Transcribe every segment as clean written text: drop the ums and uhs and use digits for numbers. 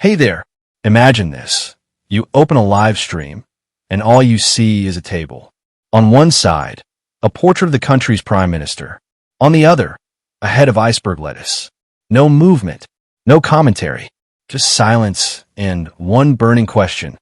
Hey there, imagine this. You open a live stream, and all you see is a table. On one side, a portrait of the country's prime minister. On the other, a head of iceberg lettuce. No movement, no commentary, just silence and one burning question.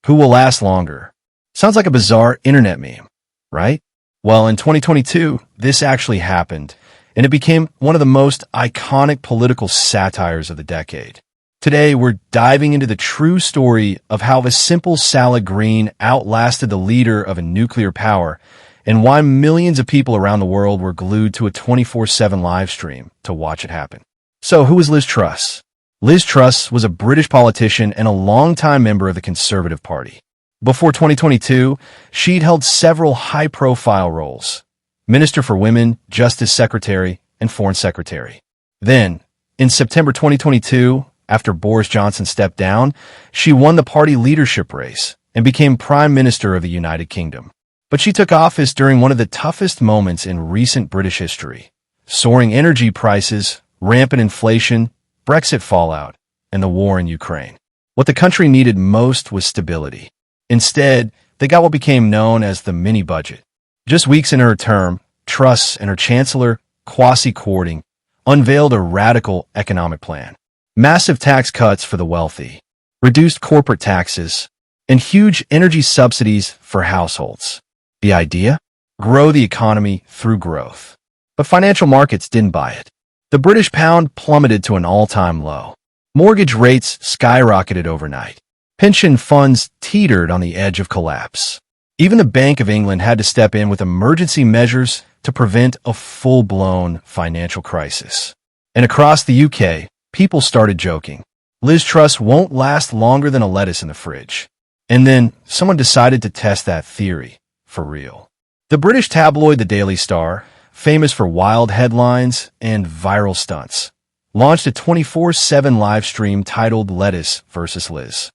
Who will last longer? Sounds like a bizarre internet meme, right? Well, in 2022, this actually happened, and it became one of the most iconic political satires of the decade. Today, we're diving into the true story of how the simple salad green outlasted the leader of a nuclear power and why millions of people around the world were glued to a 24/7 live stream to watch it happen. So, who is Liz Truss? Liz Truss was a British politician and a longtime member of the Conservative Party. Before 2022, she'd held several high-profile roles: Minister for Women, Justice Secretary, and Foreign Secretary. Then, in September 2022, after Boris Johnson stepped down, she won the party leadership race and became Prime Minister of the United Kingdom. But she took office during one of the toughest moments in recent British history: soaring energy prices, rampant inflation, Brexit fallout, and the war in Ukraine. What the country needed most was stability. Instead, they got what became known as the mini-budget. Just weeks into her term, Truss and her Chancellor, Kwasi Kwarteng, unveiled a radical economic plan. Massive tax cuts for the wealthy, reduced corporate taxes, and huge energy subsidies for households. The idea? Grow the economy through growth. But financial markets didn't buy it. The British pound plummeted to an all-time low. Mortgage rates skyrocketed overnight. Pension funds teetered on the edge of collapse. Even the Bank of England had to step in with emergency measures to prevent a full-blown financial crisis. And across the UK, people started joking. Liz Truss won't last longer than a lettuce in the fridge. And then someone decided to test that theory for real. The British tabloid The Daily Star, famous for wild headlines and viral stunts, launched a 24/7 live stream titled Lettuce vs. Liz.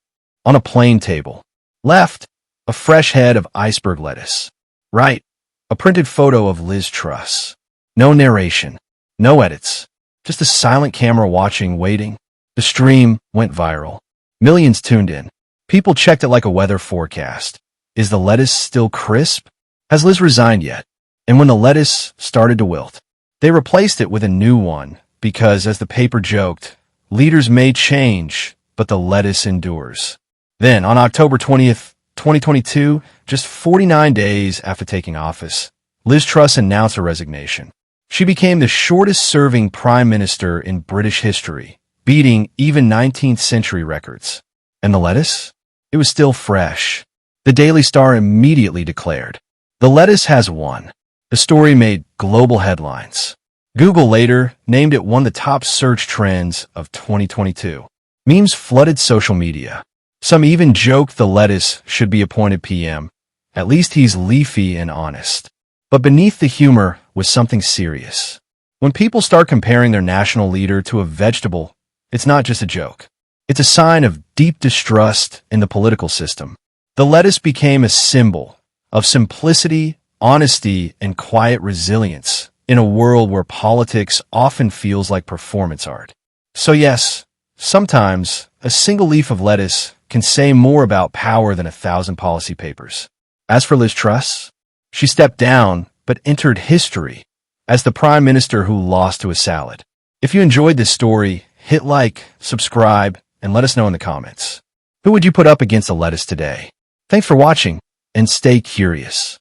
On a plain table. Left, a fresh head of iceberg lettuce. Right, a printed photo of Liz Truss. No narration, no edits. Just a silent camera watching, waiting. The stream went viral. Millions tuned in. People checked it like a weather forecast. Is the lettuce still crisp? Has Liz resigned yet? And when the lettuce started to wilt, they replaced it with a new one because, as the paper joked, leaders may change, but the lettuce endures. Then, on October 20th, 2022, just 49 days after taking office, Liz Truss announced her resignation. She became the shortest-serving prime minister in British history, beating even 19th century records. And the lettuce? It was still fresh. The Daily Star immediately declared, "The lettuce has won." The story made global headlines. Google later named it one of the top search trends of 2022. Memes flooded social media. Some even joked the lettuce should be appointed PM. At least he's leafy and honest. But beneath the humor was something serious. When people start comparing their national leader to a vegetable, it's not just a joke. It's a sign of deep distrust in the political system. The lettuce became a symbol of simplicity, honesty, and quiet resilience in a world where politics often feels like performance art. So yes, sometimes a single leaf of lettuce can say more about power than 1,000 policy papers. As for Liz Truss, she stepped down but entered history as the prime minister who lost to a salad. If you enjoyed this story, hit like, subscribe, and let us know in the comments. Who would you put up against a lettuce today? Thanks for watching, and stay curious.